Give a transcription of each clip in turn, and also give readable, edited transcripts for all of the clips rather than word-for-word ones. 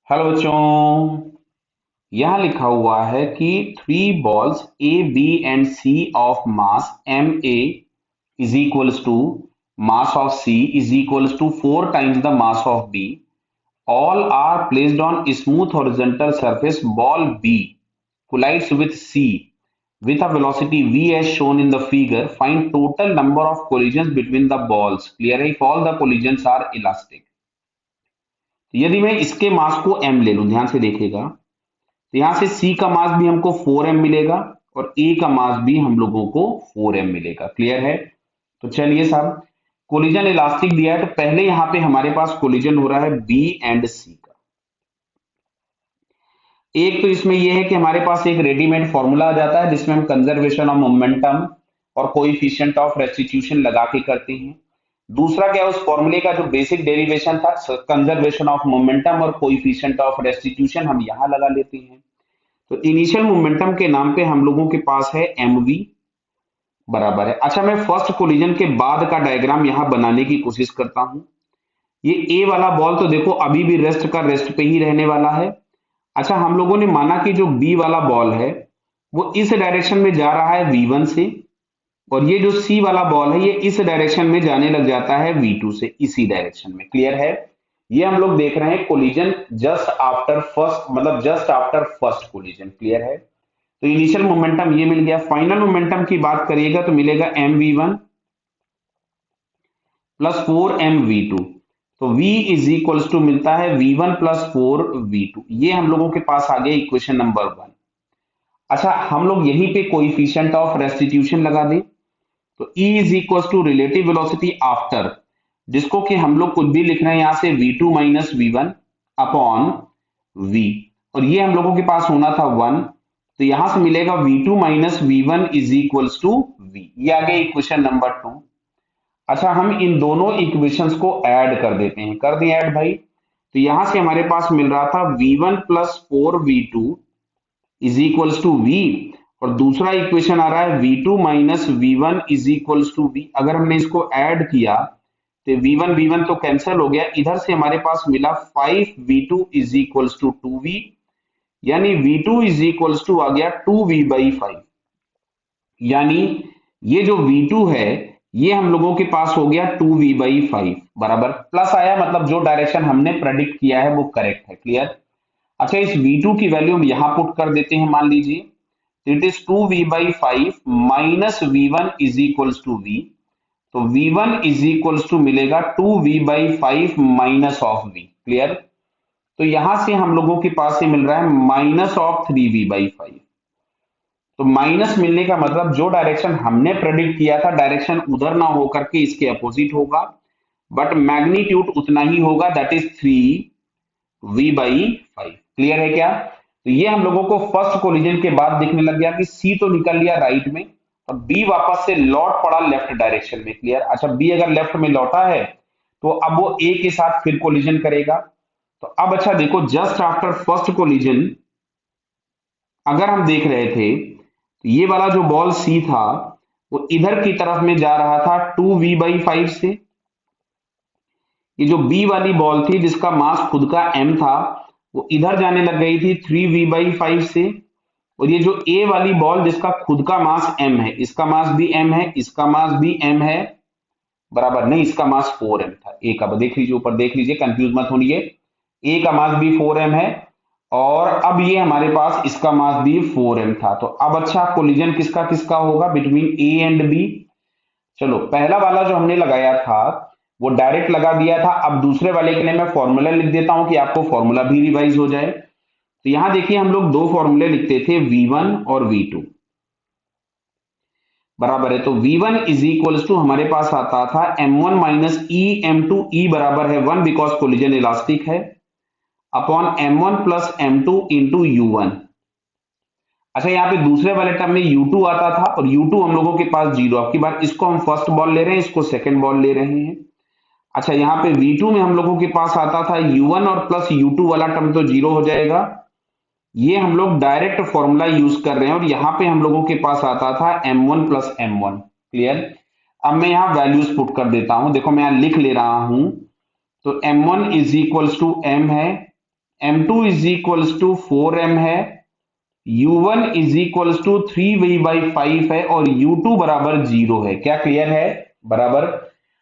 Hello बच्चों। यहाँ लिखा हुआ है कि three balls A B and C of mass M A is equals to mass of C is equals to 4 times the mass of B. All are placed on smooth horizontal surface. Ball B collides with C with a velocity v as shown in the figure. Find total number of collisions between the balls. Clear है? If all the collisions are elastic. यदि मैं इसके मास को m ले लूं, ध्यान से देखिएगा, तो यहां से C का मास भी हमको 4m मिलेगा और A का मास भी हम लोगों को 4m मिलेगा. क्लियर है? तो चलिए साहब, कोलिजन इलास्टिक दिया है तो पहले यहां पे हमारे पास कोलिजन हो रहा है B एंड C का. एक तो इसमें यह है कि हमारे पास एक रेडीमेड फॉर्मूला आ जाता है जिसमें हम कंजर्वेशन ऑफ मोमेंटम और कोएफिशिएंट ऑफ रेस्टिट्यूशन लगा के करते हैं. दूसरा क्या है, उस फॉर्मूले का जो बेसिक डेरिवेशन था, कंजर्वेशन ऑफ मोमेंटम और कोएफिशिएंट ऑफ रेस्टिट्यूशन, हम यहां लगा लेते हैं. तो इनिशियल मोमेंटम के नाम पे हम लोगों के पास है mv बराबर है. अच्छा, मैं फर्स्ट कोलिजन के बाद का डायग्राम यहां बनाने की कोशिश करता हूं. ये ए वाला बॉल तो देखो अभी भी रेस्ट का रेस्ट पे ही रहने वाला है. अच्छा, हम लोगों ने माना कि जो बी वाला बॉल है वो इस डायरेक्शन में जा रहा है v1 से, और ये जो सी वाला बॉल है ये इस डायरेक्शन में जाने लग जाता है v2 से, इसी डायरेक्शन में. क्लियर है? ये हम लोग देख रहे हैं कोलिजन जस्ट आफ्टर फर्स्ट, मतलब just after first collision. Clear है? तो इनिशियल मोमेंटम ये मिल गया. फाइनल मोमेंटम की बात करिएगा तो मिलेगा mv1 प्लस 4mv2. तो v इज इक्वल्स टू मिलता है v1 प्लस 4v2. ये हम लोगों के पास आ गया इक्वेशन नंबर 1. अच्छा, हम लोग यहीं पे कोएफिशिएंट ऑफ रेस्टिट्यूशन लगा दें तो E is equals to relative velocity after, जिसको कि हम लोग कुछ भी लिख रहे हैं यहां से v2 minus v1 upon v, और ये हम लोगों के पास होना था 1, तो यहां से मिलेगा v2 minus v1 is equals to v. ये आ गया इक्वेशन नंबर 2. अच्छा, हम इन दोनों इक्वेशंस को ऐड कर देते हैं. कर दिए ऐड भाई. तो यहां से हमारे पास मिल रहा था v1 plus 4v2 is equals to v, और दूसरा इक्वेशन आ रहा है v2 minus v1 is equals to v. अगर हमने इसको ऐड किया तो v1 तो कैंसिल हो गया. इधर से हमारे पास मिला 5v2 is equals to 2v, यानी v2 इज इक्वल्स टू आ गया 2v/5. यानी ये जो v2 है ये हम लोगों के पास हो गया 2v/5 बराबर. प्लस आया, मतलब जो डायरेक्शन हमने प्रेडिक्ट किया है वो करेक्ट है. क्लियर? अच्छा, इस v2 की वैल्यू हम यहां पुट कर देते हैं. मान लीजिए it is 2v/5 minus v1 is equals to v. तो v1 इज इक्वल्स टू मिलेगा 2v/5 minus of v. Clear? तो यहां से हम लोगों के पास से मिल रहा है माइनस ऑफ 3v/5. तो माइनस मिलने का मतलब जो डायरेक्शन हमने प्रेडिक्ट किया था डायरेक्शन उधर ना होकर के इसके अपोजिट होगा, बट मैग्नीट्यूड उतना ही होगा, दैट इज 3v/5. क्लियर है क्या? तो ये हम लोगों को फर्स्ट कोलिजन के बाद दिखने लग गया कि सी तो निकल लिया राइट में और बी वापस से लौट पड़ा लेफ्ट डायरेक्शन में. क्लियर? अच्छा, बी अगर लेफ्ट में लौटा है तो अब वो ए के साथ फिर कोलिजन करेगा. तो अब अच्छा देखो, जस्ट आफ्टर फर्स्ट कोलिजन अगर हम देख रहे थे तो ये वाला जो बॉल सी था वो इधर की तरफ में जा रहा था 2v/5 से. ये जो बी वाली बॉल थी जिसका मास खुद का m था वो इधर जाने लग गई थी 3v/5 से. और ये जो ए वाली बॉल जिसका खुद का मास m है, इसका मास भी m है, इसका मास भी m है बराबर. नहीं, इसका मास 4m था. ए का देख लीजिए, ऊपर देख लीजिए, कंफ्यूज मत होइए. ए का मास भी 4m है और अब ये हमारे पास इसका मास भी 4m था. तो अब अच्छा, कोलिजन किसका किसका होगा बिटवीन ए एंड बी? चलो, पहला वाला जो हमने लगाया था वो डायरेक्ट लगा दिया था. अब दूसरे वाले के लिए मैं फॉर्मूला लिख देता हूं कि आपको फॉर्मूला भी रिवाइज हो जाए. तो यहां देखिए, हम लोग दो फॉर्मूले लिखते थे v1 और v2 बराबर है. तो v1 इज इक्वल्स टू हमारे पास आता था m1 माइनस ई m2, ई बराबर है 1 बिकॉज कोलिजन इलास्टिक है, upon m1 plus m2 into u1. अच्छा, यहाँ पे दूसरे वाले टर्म में u2 आता था और u2 हम लोगों के पास जीरो. अब की बार इसको हम फर्स्ट बॉल ले रहे हैं, इसको सेकंड बॉल ले रहे हैं. अच्छा, यहाँ पे v2 में हम लोगों के पास आता था u1 और प्लस u2 वाला टर्म तो जीरो हो जाएगा. ये हम लोग डायरेक्ट फॉर्मूला यूज कर रहे हैं और यहाँ पे हम लोगों के पास आता था m1 प्लस m1. क्लियर? अब मैं यहाँ वैल्यूज पुट कर देता हूं. देखो, मैं यहाँ लिख ले रहा हूं. तो m1 is equals to m है m2 is equals to 4m है, u1 is equals to 3v/5 है और u2 बराबर 0 है। क्या क्लियर है? बराबर।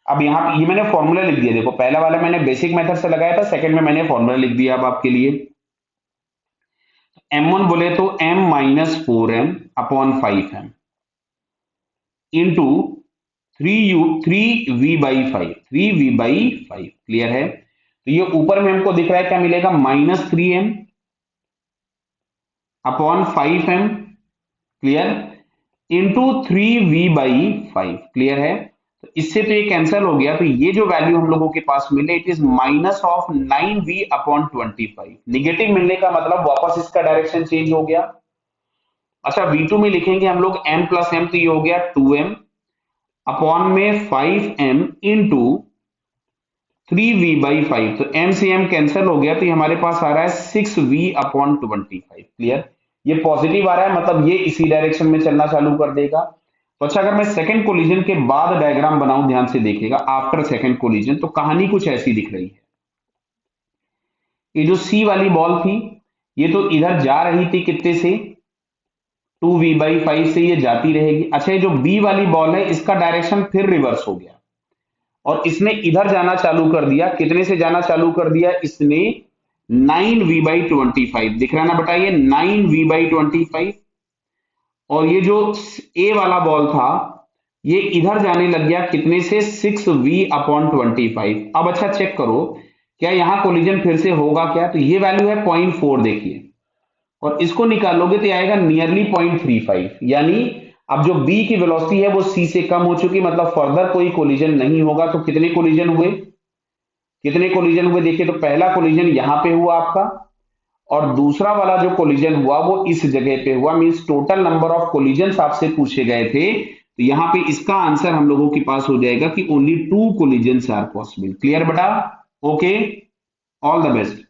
अब यहाँ ये मैंने फॉर्मूला लिख दिया, देखो पहला वाला मैंने बेसिक मेथड से लगाया था, सेकंड में मैंने फॉर्मूला लिख दिया अब आपके लिए। m1 बोले तो m-4m upon 5m into 3v/5, 3v/5 clear है। तो ये ऊपर में हमको दिख रहा है क्या मिलेगा, -3m upon 5m clear into 3v/5 clear है। तो इससे तो ये कैंसिल हो गया, तो ये जो वैल्यू हम लोगों के पास मिले इट इज -9v/25। निगेटिव मिलने का मतलब वापस इसका डायरेक्शन चेंज हो गया। अच्छा v2 में लिखेंगे हम लोग m प्लस m, तो ये हो गया 2m अपॉन में 5m इंटू 3v/5, तो m से m कैंसिल हो गया, तो ये हमारे पास आ रहा है 6v/25 क्लियर। ये पॉजिटिव आ रहा है, मतलब ये इसी डायरेक्शन में चलना चालू कर देगा। तो अच्छा, अगर मैं सेकंड कोलिजन के बाद डायग्राम बनाऊं, ध्यान से देखिएगा, आफ्टर सेकंड कोलिजन, तो कहानी कुछ ऐसी दिख रही है। ये जो सी वाली बॉल थी, ये तो इधर जा रही थी कितने से, 2v/5 से ये जाती रहेगी। अच्छा, ये जो बी वाली बॉल है इसका डायरेक्शन फिर रिवर्स हो गया और इसने इधर जाना चालू कर दिया। कितने से जाना चालू कर दिया इसने, 9v/25 दिख रहा है ना, बताइए 9v/25। और ये जो ए वाला बॉल था ये इधर जाने लग गया कितने से, 6v/25। अब अच्छा चेक करो क्या यहां कोलिजन फिर से होगा क्या, तो ये वैल्यू है 0.4 देखिए, और इसको निकालोगे तो आएगा नियरली 0.35, यानी अब जो बी की वेलोसिटी है वो सी से कम हो चुकी, मतलब फर्दर कोई कोलिजन नहीं होगा। तो कितने कोलिजन हुए, कितने कोलिजन हुए देखिए, तो पहला कोलिजन यहां पे हुआ आपका और दूसरा वाला जो कोलिजन हुआ वो इस जगह पे हुआ। Means total number of collision आपसे पूछे गए थे, तो यहां पे इसका आंसर हम लोगों के पास हो जाएगा कि only 2 collision are possible. Clear बेटा? Okay, all the best.